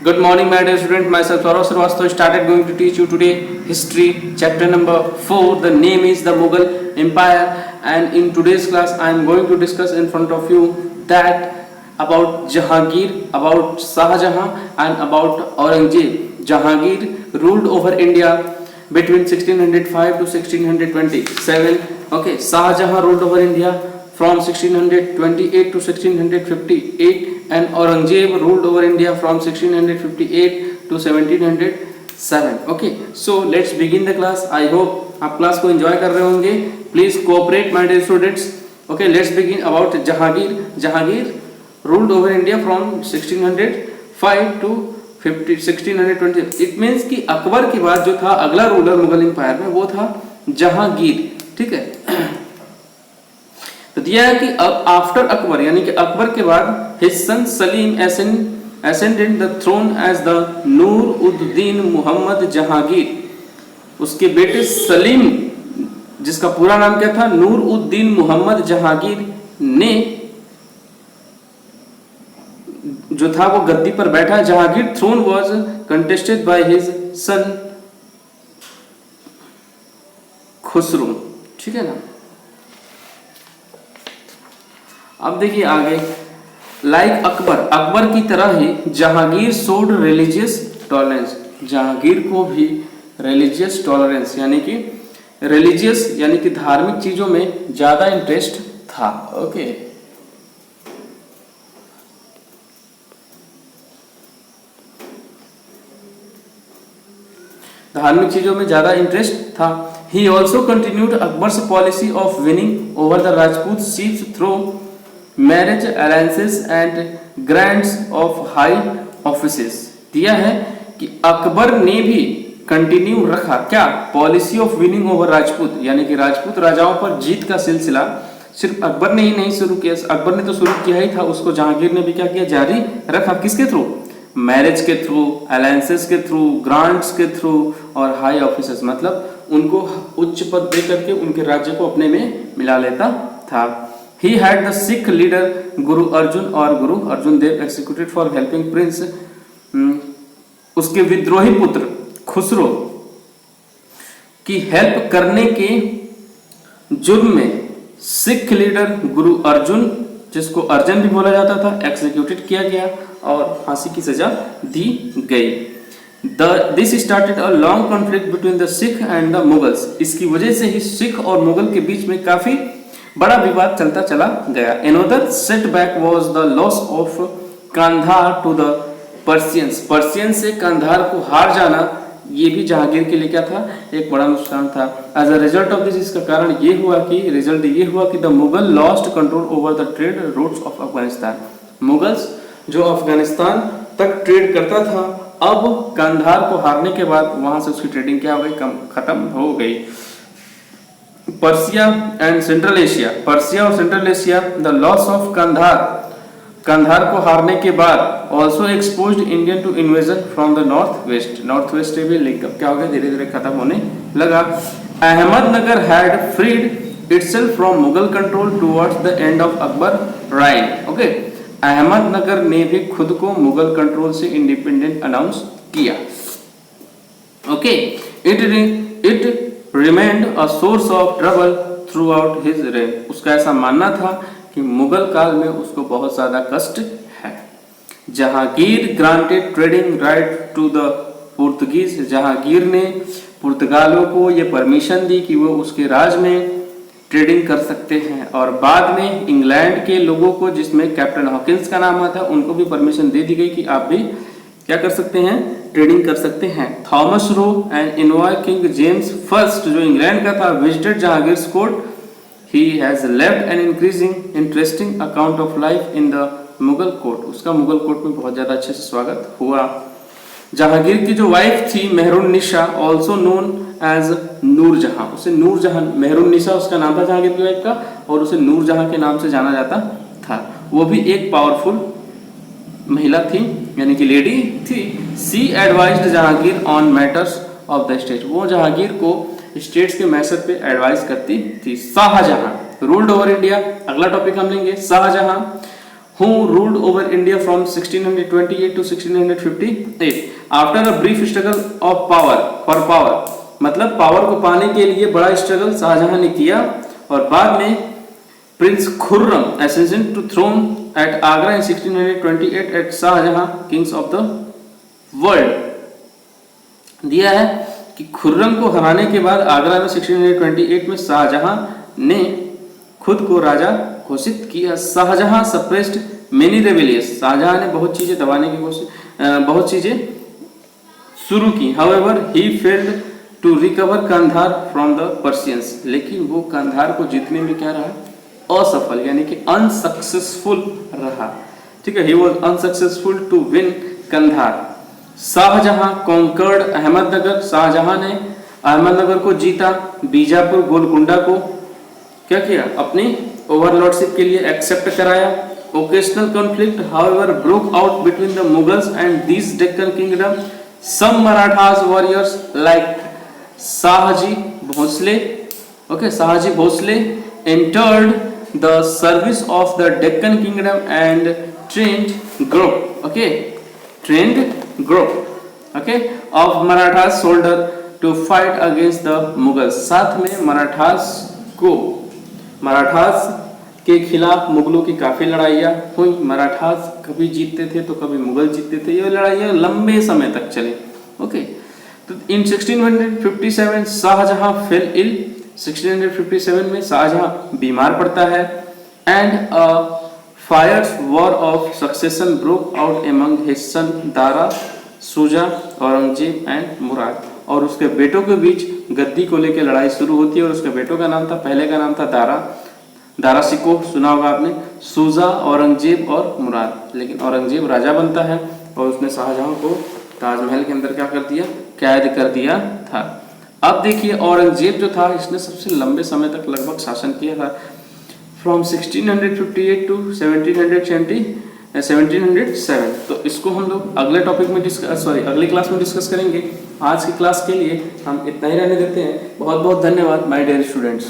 Good morning, my dear student. Myself Saurav Srivastava started going to teach you today history chapter number 4. The name is the Mughal Empire, and in today's class I am going to discuss in front of you that about Jahangir, about Shah Jahan, and about Aurangzeb. Jahangir ruled over India between 1605 to 1627. Okay, Shah Jahan ruled over India from 1628 to 1658, and Aurangzeb ruled over India from 1658 to 1707. Okay, so let's begin the class. I hope आप class को enjoy कर रहे होंगे. Please cooperate my dear students. Okay, let's begin about Jahangir. Jahangir ruled over India from 1605 to 1620. It means कि अकबर के बाद जो था अगला रूलर मुगल एम्पायर में वो था जहांगीर. ठीक है. तो दिया है कि अब आफ्टर अकबर यानी कि अकबर के बाद his son Salim ascended the throne as the Nuruddin Muhammad Jahangir. उसके बेटे सलीम, जिसका पूरा नाम क्या था, नूर-उद-दीन मोहम्मद जहांगीर ने जो था वो गद्दी पर बैठा. Jahangir throne was contested by his son Khusrau. ठीक है ना. अब देखिए आगे. लाइक अकबर की तरह ही Jahangir showed religious tolerance. Jahangir को भी रिलीजियस टॉलरेंस यानी कि धार्मिक चीजों में ज्यादा इंटरेस्ट था. ओके, धार्मिक चीजों में ज्यादा इंटरेस्ट था. He also continued Akbar's policy of winning over the Rajput chiefs through marriage alliances and grants of high offices. दिया है कि अकबर ने भी कंटिन्यू रखा क्या, policy of winning over Rajput, यानी कि राजपूत राजाओं पर जीत का सिलसिला सिर्फ अकबर ने ही नहीं शुरू किया. अकबर ने तो शुरू किया ही था, उसको जहांगीर ने भी क्या किया, जारी रखा. किसके थ्रू, मैरिज के थ्रू, अलायंसेस के थ्रू, ग्रांट्स के थ्रू और हाई ऑफिसर्स, मतलब उनको उच्च पद दे करके उनके राज्य को अपने में मिला लेता था. He had the Sikh leader Guru Arjun और गुरु अर्जुन देव executed for helping prince, उसके विद्रोही पुत्र खुसरो की हेल्प करने के जुर्म में सिख लीडर गुरु अर्जुन, जिसको अर्जन भी बोला जाता था, एक्सिक्यूटेड किया गया और फांसी की सजा दी गई. This started a long conflict between the Sikh and the Mughals. इसकी वजह से ही सिख और मुगल के बीच में काफी बड़ा विवाद चलता चला गया. Another setback was the loss of Kandahar to the Persians. Persian से कंधार को हार जाना ये भी जहांगीर के लिए क्या था, एक बड़ा नुकसान था. As a result of this, इसका कारण ये हुआ कि the Mughal lost control over the trade routes of Afghanistan. Mughals जो अफगानिस्तान तक ट्रेड करता था, अब कंधार को हारने के बाद वहां से उसकी ट्रेडिंग क्या हो गई, खत्म हो गई. पर्सिया और central Asia, the loss of Kandahar को हारने के बाद also exposed Indian to invasion from the north west भी लिंकअप क्या हो गया, धीरे धीरे खत्म होने लगा. Ahmednagar had freed itself from Mughal control towards the end of Akbar reign. Okay, Ahmednagar ने भी खुद को मुगल कंट्रोल से इंडिपेंडेंट अनाउंस किया. Okay, it remained a source of trouble throughout his reign. उसका ऐसा मानना था कि मुगल काल में उसको बहुत ज्यादा कष्ट है. Jahangir granted trading right to the Portuguese. Jahangir ने पुर्तगालों को ये परमिशन दी कि वो उसके राज में ट्रेडिंग कर सकते हैं, और बाद में इंग्लैंड के लोगों को, जिसमें कैप्टन हॉकिंस का नाम आता है, उनको भी परमिशन दे दी गई कि आप भी क्या कर सकते हैं, ट्रेडिंग कर सकते हैं. Thomas Roe and envoy king James first, जो इंग्लैंड का था, visited Jahangir court. He has left an increasing interesting account of life in the Mughal court. उसका मुगल कोर्ट में बहुत ज्यादा अच्छे से स्वागत हुआ. जहांगीर की जो वाइफ थी Mehrunnisa, also known as Nur Jahan, उसे नूरजहां, मेहरुन्निसा उसका नाम था जहांगीर की वाइफ का, और उसे नूरजहां के नाम से जाना जाता था. वो भी एक पावरफुल महिला थी, यानी कि लेडी थी. She advised Jahangir on matters of the state. वो जहांगीर को स्टेट्स के मैटर पे एडवाइस करती थी. शाहजहां रूल्ड ओवर इंडिया, अगला टॉपिक हम लेंगे. Shah Jahan who ruled over India from 1628 to 1658 after a brief struggle of power for power, मतलब पावर को पाने के लिए बड़ा स्ट्रगल शाहजहां ने किया और बाद में prince Khurram ascended to throne at Agra in 1628 at Shah Jahan kings of the world दिया है कि खुर्रम को हराने के बाद आगरा में 1628 में शाहजहां ने खुद को राजा घोषित किया। Shah Jahan suppressed many rebellious, Shah Jahan ने बहुत चीजें दबाने की कोशिश, बहुत चीजें शुरू की। However he failed to recover Kandahar from the Persians, लेकिन वो कंधार को जीतने में क्या रहा, असफल, यानी कि अनसक्सेसफुल रहा। ठीक है, he was unsuccessful to win Kandahar. Shah Jahan conquered Ahmednagar, Shah Jahan ने अहमदनगर को जीता। बीजापुर गोलकुंडा को क्या किया, अपनी ओवरलॉर्डशिप के लिए एक्सेप्ट कराया। Occasional conflict however broke out between the Mughals and this Deccan kingdom. Some Marathas warriors like Shahji Bhosale, okay, Shahji Bhosale entered the service of the Deccan Kingdom and trained group of Marathas soldier to fight against the Mughals। साथ में मराठास के खिलाफ मुगलों की काफी लड़ाइयाँ हुई। मराठास कभी जीतते थे तो कभी मुगल जीतते थे, ये लड़ाइयाँ लंबे समय तक चली। ओके, तो इन 1657 शाहजहां फेल इल, 1657 में शाहजहां बीमार पड़ता है। And a fierce war of succession broke out among his son Dara, Shuja, Aurangzeb and Murad, और उसके बेटों के बीच गद्दी को लेकर लड़ाई शुरू होती है। और उसके बेटों का नाम था, पहले का नाम था दारा शिको, सुना होगा आपने, शुजा, औरंगजेब और मुराद। लेकिन औरंगजेब राजा बनता है और उसने शाहजहां को ताजमहल के अंदर क्या कर दिया, कैद कर दिया था। अब देखिए औरंगजेब जो था, इसने सबसे लंबे समय तक लगभग शासन किया था, फ्रॉम 1658 टू 1707। तो इसको हम लोग अगले टॉपिक में अगली क्लास में डिस्कस करेंगे। आज की क्लास के लिए हम इतना ही रहने देते हैं। बहुत बहुत धन्यवाद माय डियर स्टूडेंट्स।